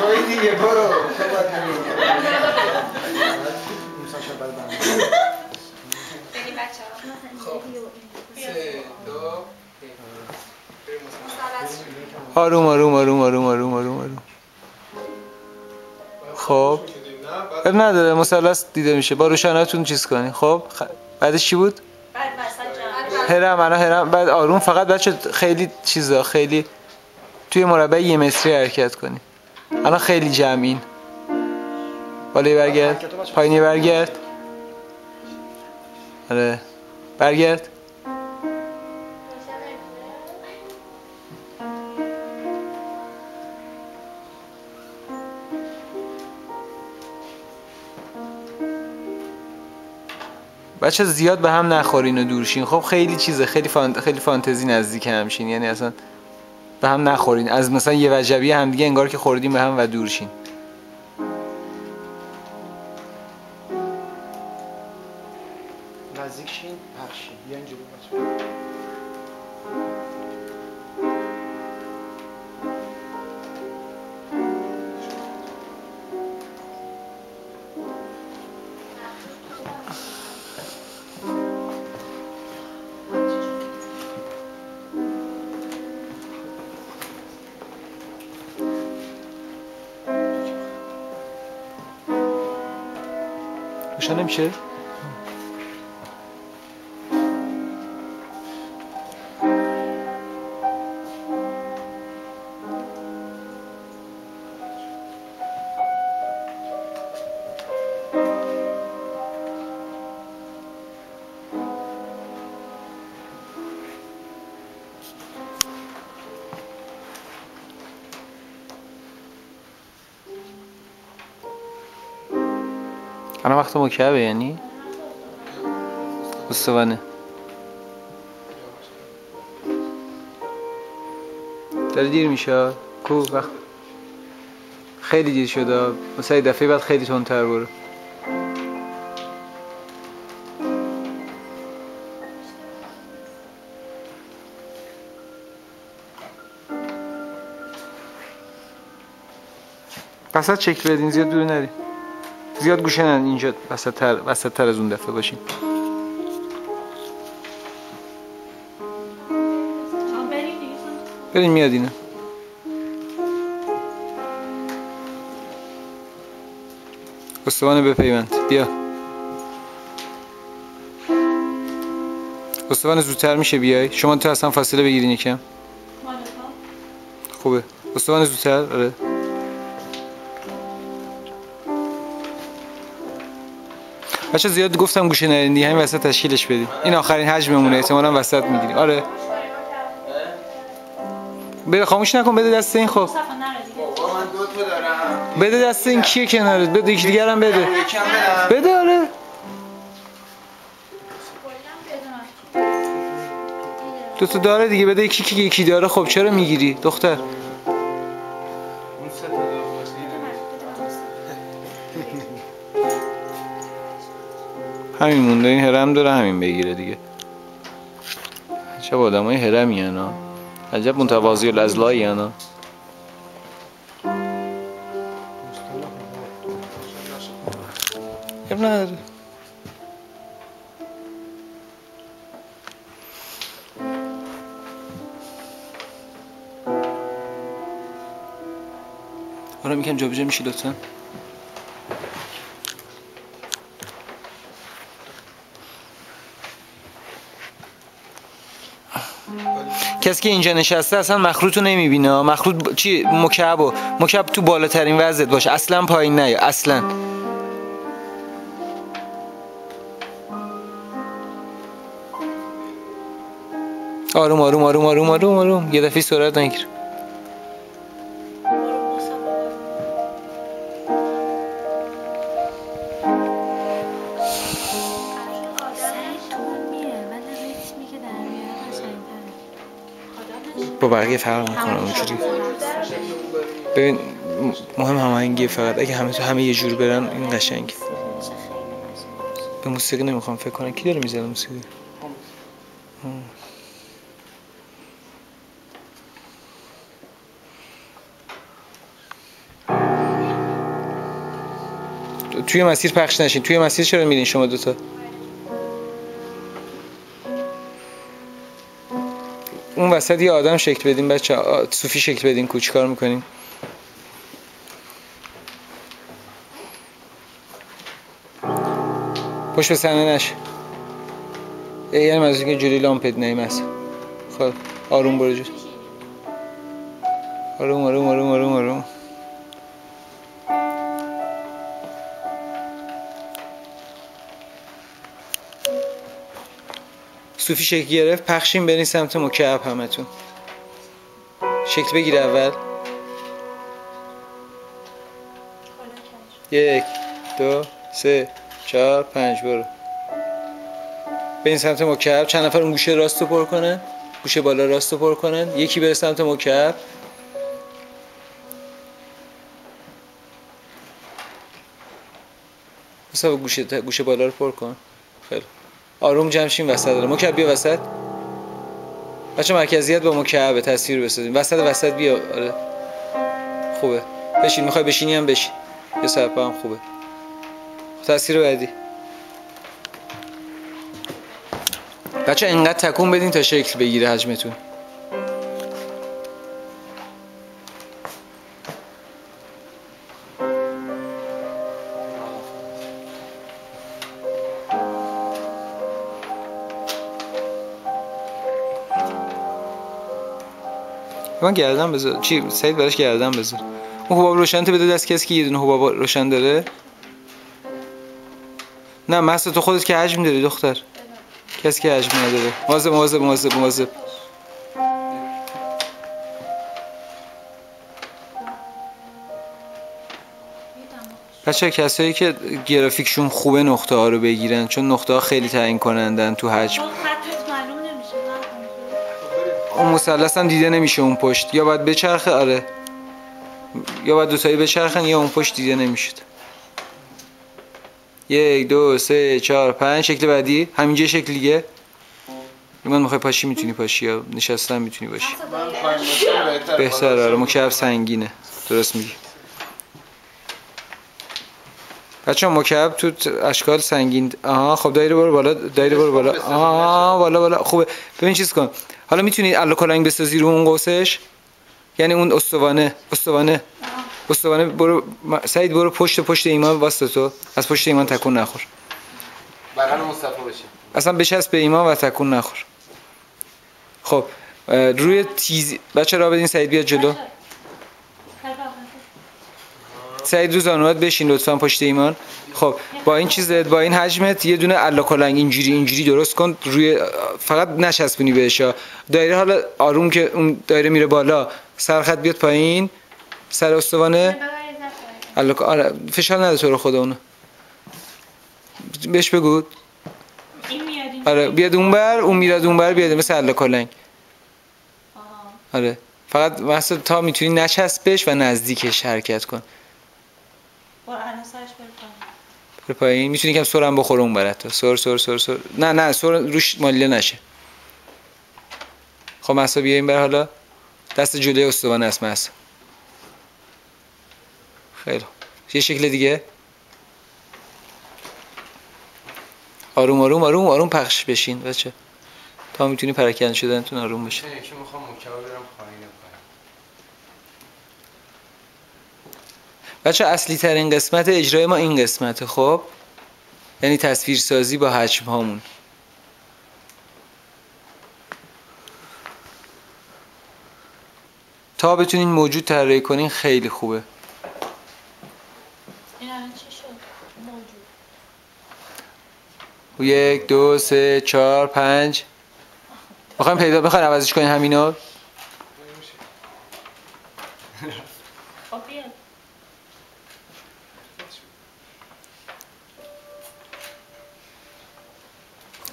توی دیگه برو بگی بچه ها خب 3 2 آروم آروم آروم آروم آروم آروم آروم. خب اب نداره مثلث دیده میشه با روشناتون چیز کنی. خب بعدش چی بود؟ بعد وسط هرم. انا هرم. بعد آروم فقط بچه خیلی چیزا خیلی توی مربع 1 متری حرکت کنی. الان خیلی جمعین. بالای برگرد، پایینی برگرد. آره برگرد. بچه زیاد به هم نخورین و دورشین. خب خیلی چیزه، خیلی فانتزی نزدیک همشین، یعنی اصلا به هم نخورین. از مثلا یه وجبی هم دیگه انگار که خوردیم به هم و دورشین. نزدیک شین پخشین بیاین جلو بچه روشن نمیشه؟ الان وقت مکعبه یعنی؟ استوانه داره دیر میشه. کو وقت خیلی دیر شده. مثلا دفعه بعد خیلی تندتر برو. وسط چک بدین، زیاد دور نرین، زیاد گوشه نرین. اینجا وسط تر از اون دفعه باشین. بریم میاد اینه. استوانه بپیوند. بیا استوانه زودتر میشه بیای. شما تو اصلا فاصله بگیرین یکم. خوبه استوانه زودتر. آره بچه زیاد گفتم گوشه نرین دیگه، همین وسط تشکیلش بدین. این آخرین حجممونه، احتمالاً وسط میگیریم. آره بده خاموش نکن، بده دست این. خب من 2 تا دارم. بده دست این. کیه کنارت؟ بده یکی دیگه هم بده. یکم بدم. بده. آره دو تا داره دیگه، بده یکی که یکی داره. خب چرا میگیری دختر؟ اون 3 تا داره. همین مونده. این هرم داره همین بگیره دیگه. چه آدمای هرمی انا، عجب متواضع الاضلاعی انا. اب نداره. آره میگم جابجا میشی لطفا. کسی که اینجا نشسته اصلا مخروط رو نمیبینه. مخروط چی؟ مکعب تو بالاترین وضعت باشه، اصلا پایین نیا اصلا. آروم آروم آروم آروم آروم آروم. یه دفعه سرعت نگیر. با بقیه فرق میکنه اونجوری. ببین مهم هماهنگیه فقط. اگه همه یه جور برن این قشنگ. به موسیقی نمیخوام فکر کنم. کی داره میزنه موسیقی؟ توی مسیر پخش نشین. توی مسیر چرا میرین شما دوتا؟ اون وسط یه آدم شکل بدین بچه، صوفی شکل بدین. کوچ کار میکنین؟ پشت به صحنه نشه. یعنی منظور که جلوی لامپت نیمست. خب آروم برو جلو. آروم آروم آروم آروم آروم. صوفی شکل گرفت. پخشیم برین سمت مکعب همتون. شکل بگیر اول. 1 2 3 4 5 برو. برین سمت مکعب. چند نفر اون گوشه راست رو پر کنن، گوشه بالا راست رو پر کنن. یکی بره سمت مکعب. مثلا گوشه بالا رو پر کن. خیلی آروم جمع شین وسط داره. مکعب بیا وسط. بچه مرکزیت با مکعب تصویر بسازیم. وسط بیا. آره خوبه. بشین. میخوای بشینی هم بشین. یه سرپا هم خوبه. تصویر بعدی. بچه انقدر تکون بدین تا شکل بگیره حجمتون. من گردن بذار. چی سعید براش گردن بذار. اون حباب روشن تو بده دست کسی که یه دونه حباب روشن داره. نه مثلا تو خودت که حجم داری دختر. کسی که حجم نداره. مواظب. بچه کسایی که گرافیکشون خوبه نقطه ها رو بگیرن، چون نقطه ها خیلی تعیین کنندن تو حجم. اون مثلث هم دیده نمیشه اون پشت. یا باید بچرخه. آره یا باید دوتایی بچرخن یا اون پشت دیده نمیشد. 1 2 3 4 5. شکل بعدی. همینجا شکل دیگه. من میخوای پاشی میتونی پاشی یا نشستن میتونی باشی. من پایین باشم بهتر. آره مکعب سنگینه. درست میگی. بچه مکعب تو اشکال سنگین. آها خب دایره برو بالا. آها بالا. خوبه. ببین چیز کن. حالا میتونی الا کلنگ بسازی رو اون قوسش. یعنی اون استوانه برو. سعید برو پشت ایمان واسه تو. از پشت ایمان تکون نخور. بغل مصطفی بشی. اصلا بچسب به ایمان و تکون نخور. خب روی تیز بچه را بدین. سعید بیاد جلو. سعید رو زانوات بشین لطفا پشت ایمان. خب با این چیزت، با این حجمت یه دونه الا کلنگ اینجوری درست کن. روی فقط نچسبونی بهش. دایره حالا آروم که اون دایره میره بالا، سرخط بیاد پایین. سر استوانه آره فشار نده تو رو خدا. اونو بهش بگو. آره بیاد اونور، اون میاد اونور، بیاد مثل الا کلنگ. آره فقط مثلا تا میتونی نچسبش و نزدیکش حرکت کن. بر پایین. میتونی کم سرم بخوره اون برات. سر. نه سر روش مالیله نشه. خب مثلا بیا این بر. حالا دست جلوی استوانه است مثلا. خیلی یه شکل دیگه. آروم پخش بشین بچه تا میتونی پراکنده شدنتون آروم بشه. یکی میخوام مکعب برم پایین. بچه اصلی ترین قسمت اجرای ما این قسمته. خب یعنی تصویرسازی با حجم هامون. تا بتونین موجود طراحی کنین خیلی خوبه. این الان چی شد؟ موجود. 1 2 3 4 5. میخواین عوضش کنین همینو. خب بیاد.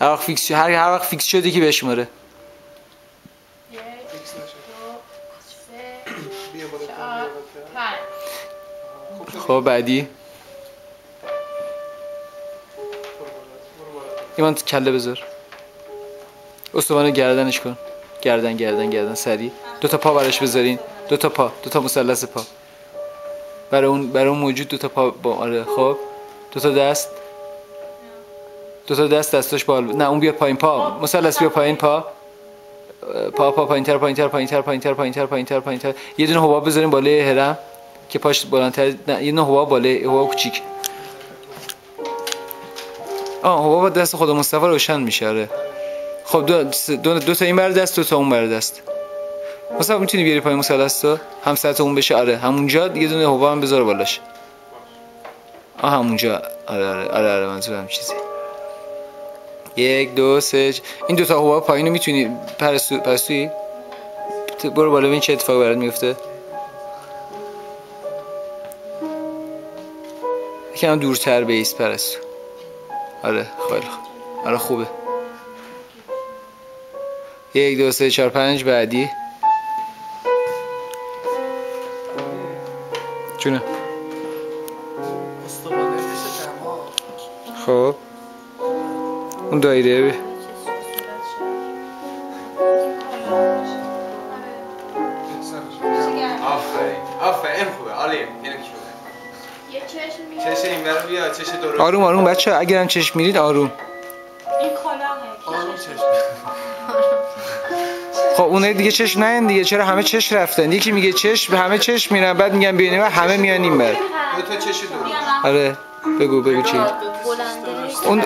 هر وقت فیکس شدی که بشماره. 1 فیکس نشد. 2 3 بیا بالا. 4 5. خب بعدی. ایمان کله بذار. استوانه گردنش کن. گردن سری. 2 تا پا براش بذارین. 2 تا مثلث پا. برای اون موجود 2 تا پا با. آره خب دو تا دست. دو تا دست دستاش بال. نه اون بیا پایین پا. مثلث بیا پایین پا. پا پایینتر پایینتر پایینتر پایینتر پایینتر پایینتر پایینتر. یه دونه حباب بذاریم بالای هرم که پاش بلندتر. نه یه دونه حباب بالای حباب کوچیک. حباب دست خود مصطفی روشن میشه. آره. خب دو تا این بر دست، دو تا اون بر دست. مثلا میتونی بیاری پایین مثلث تو هم سطح اون بشه. آره همونجا یه دونه حباب هم بذار بالاش. همونجا. آره منظورم چیزی. 1 2 3 این دو تا حباب پایینو میتونی پرستویی برو بالا ببین چه اتفاقی برات میفته. یکم دورتر بیس پرستو. آره خیلی خوب. آره خوبه. 1 2 3 4 5 بعدی. چونه؟ خب اون دایره بی آفرین خوبه. عالیه. اینو کی بوده؟ چش این برو بیا. چش درست. آروم بچه اگرم چشم میرید آروم. این کلاهه. آروم چش. خب اونایی دیگه چشم نین دیگه. چرا همه چش رفتن؟ یکی میگه چشم همه چشم میرن بعد میگن بیاین و همه میان این بر. دو تا چش درست. آره بگو چی؟ اون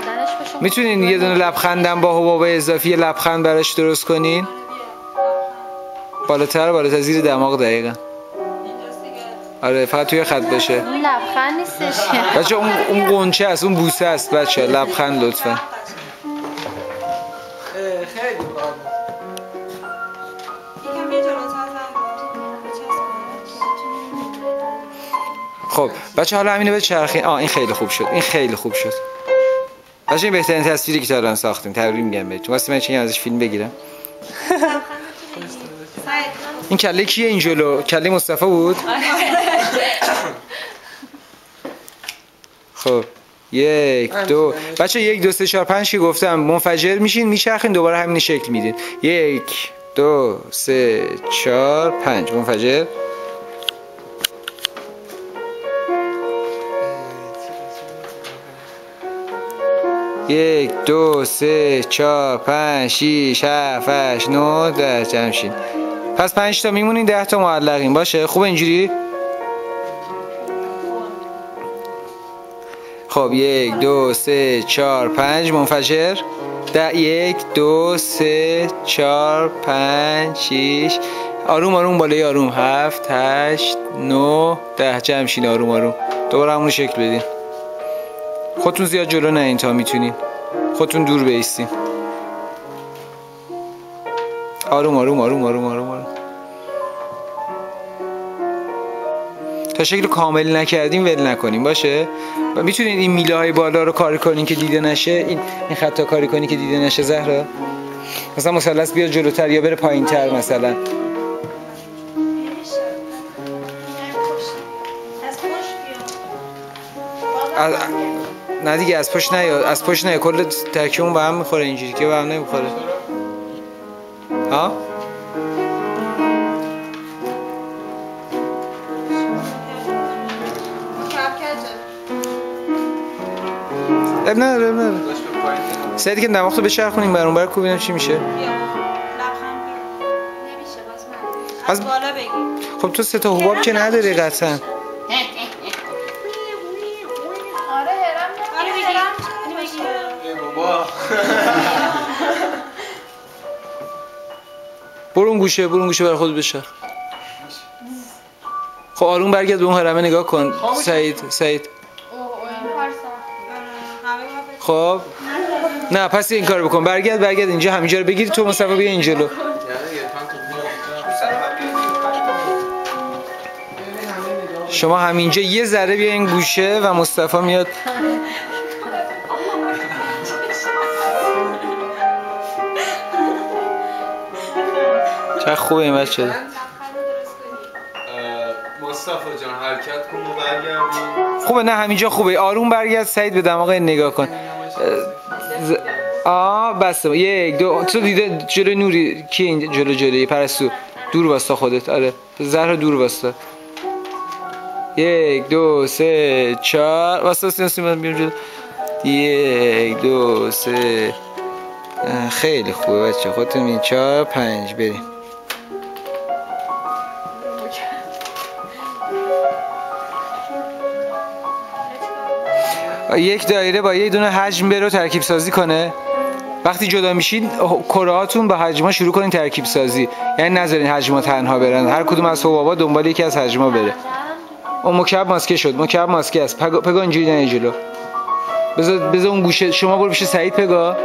میتونین یه دونه لبخندم با حباب اضافی یه لبخند براش درست کنین؟ بالاتر زیر دماغ دقیقا. آره فقط توی خط باشه. اون لبخند نیستش. بچه اون قنچه است، اون بوسه است بچه. لبخند لطفا. خیلی باحال. خب بچه حالا همینو بچرخین. این خیلی خوب شد. بچه این بهترین تصویری که تا الان ساختیم. تبریک میگم بهتون. واسه من چه ازش فیلم بگیرم. این کله کیه این جلو؟ کله مصطفی بود؟ خب 1 2 بچه 1 2 3 4 5 که گفتم منفجر میشین میچرخین دوباره همین شکل میدین. 1 2 3 4 5 منفجر. 1 2 3 4 5 6 7 8 9 10 جمع شین. پس 5 تا میمونین 10 تا معلقین. باشه خوب اینجوری. خب 1 2 3 4 5 منفجر. 1 2 3 4 5 6 آروم بالای آروم. 7 8 9 10 جمع شین. آروم دوباره همون شکل بدین. خودتون زیاد جلو نین تا میتونین. خودتون دور بیستین. آروم. تا شکل کامل نکردیم ول نکنیم. باشه. و میتونین این میله های بالا رو کاری کنین که دیده نشه. این خطا کاری کنین که دیده نشه. زهرا مثلا مثلث بیاد جلوتر یا بره پایینتر مثلا. نه دیگه از پشت نه کل ترکیبمون به هم میخوره اینجوری که به هم نمیخوره. ها اب نه سعید که دماغتو بچرخونیم برون بر ببینم چی میشه. از بالا بگی. خب تو 3 تا حباب که نداری قطعا. برو اون گوشه برای خود بشه. خب آروم برگرد به اون هرمه نگاه کن. سعید خب نه پس این کارو بکن. برگرد اینجا همینجا رو بگیری تو مصطفی بیا این جلو. شما همینجا یه ذره بیا این گوشه و مصطفی میاد. چه خوبه این بچه. مصطفی جان حرکت کن و برگردیم. خوبه نه همینجا خوبه. آروم برگرد سعید به دماغ نگاه کن. بس 1 2 تو دیده جلوی نوری کی این جلوی پرستو دور واستا خودت. آره زهرا دور واستا. 1 2 3 4 واسه سیمان بیام جلو. 1 2 3 خیلی خوبه بچه خودتون این 4 5 بریم. یک دایره با یه دونه حجم بره و ترکیب سازی کنه. وقتی جدا میشین کره هاتون با حجم‌ها شروع کنین ترکیب سازی، یعنی نذارین حجم‌ها تنها برن، هر کدوم از حبابا دنبال یکی از حجم‌ها بره. اون مکعب ماسکه شد، مکعب ماسکه است. پگا اینجوری نه جلو. بذار اون گوشه، شما برو پیش سعید پگا.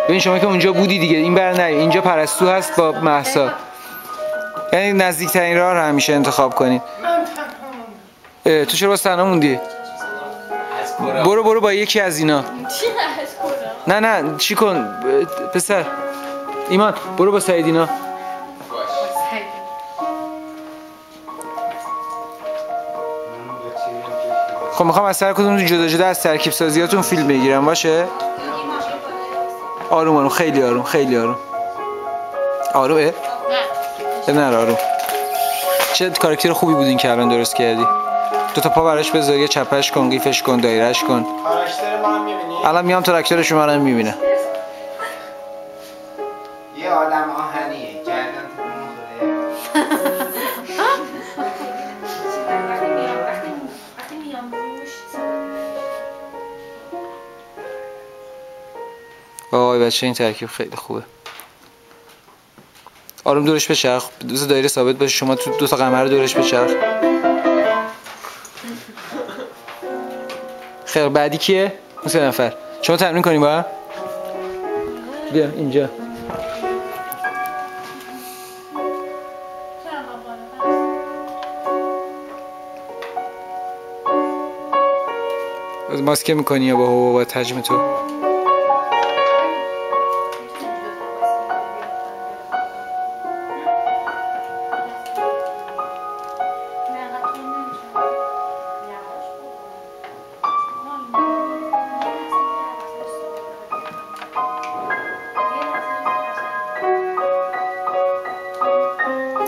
ببین شما که اونجا بودی دیگه، این بر نه، اینجا پرستو هست با مهسا، یعنی نزدیکترین راه رو همیشه انتخاب کنین. تو چرا واسه تنها موندی؟ برو با یکی از اینا. نه چی کن پسر ایمان، برو با سعید اینا. خب میخوام از هر کدوم جدا از ترکیب سازیاتون فیلم بگیرم باشه؟ آروم خیلی آروم آرومه؟ نه آروم. چه کاراکتر خوبی بودین که الان درست کردی. 2 تا پا براش بذار، یه چپش کن، قیفش کن، دایرهش کن. کاراکتر ما هم می‌بینی؟ الان میام تراکتور شما رو میبینم. یه آدم آهنیه گردن وای بچه این ترکیب خیلی خوبه. آروم دورش بچرخ، بذار دایره ثابت باشه، شما تو 2 تا قمر دورش بچرخ. خیر بعدی کیه؟ اون 3 نفر. شما تمرین کنیم با هم؟ بیا اینجا. از ماسکه میکنی یا با حجم تو؟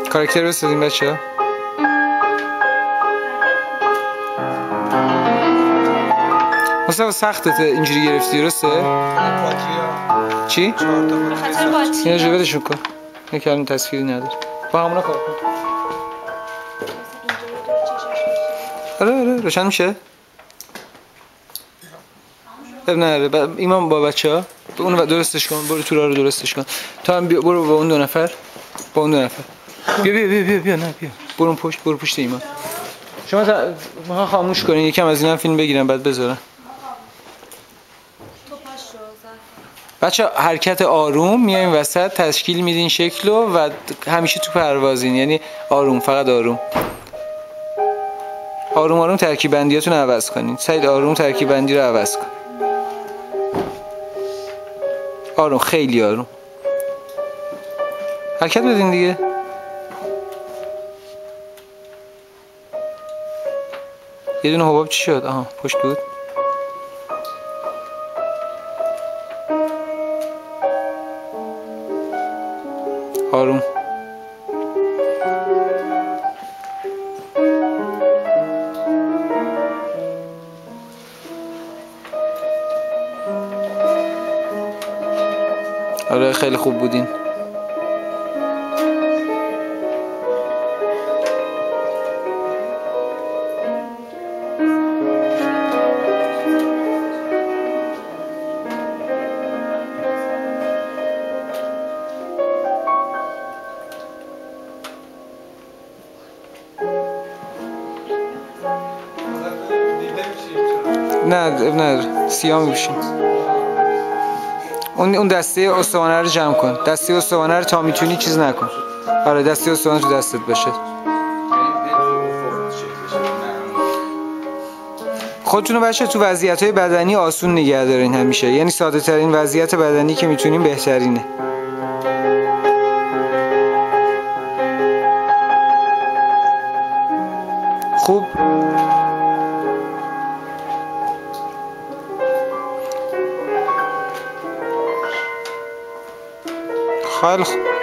کاراکتر بسازیم بچه ها. مصطفی سخته اینجوری گرفتی درسته؟ چی؟ اینا جو بدشون کن، این که الان تصویری نداره، با همونا کار کن. آره روشن میشه؟ نه ایمان با بچه ها اونو درستش کن، برو تو راه رو درستش کن. تا هم برو با اون 2 نفر، با اون 2 نفر. بیا نه بیا. برو پشت ایمان. شما خاموش کنین، یکم از اینا فیلم بگیرن بعد بذارن. بچه حرکت آروم میایم وسط، تشکیل میدین شکلو و همیشه تو پروازین، یعنی آروم، فقط آروم. آروم ترکیب بندیاتون رو عوض کنین. سعید آروم ترکیب بندی رو عوض کن. آروم، خیلی آروم. حرکت بدین دیگه. یه دونه حباب چی شد؟ آها پشت بود. آروم. آره خیلی خوب بودین. نه سیاه میشیم. اون دسته استوانه رو جمع کن. دسته استوانه رو تا میتونی چیز نکن. آره دسته استوانه تو دستت باشه. خودتونو بچه تو وضعیت‌های بدنی آسون نگه دارین همیشه، یعنی ساده ترین وضعیت بدنی که میتونین بهترینه. خوب. خیلی خوب.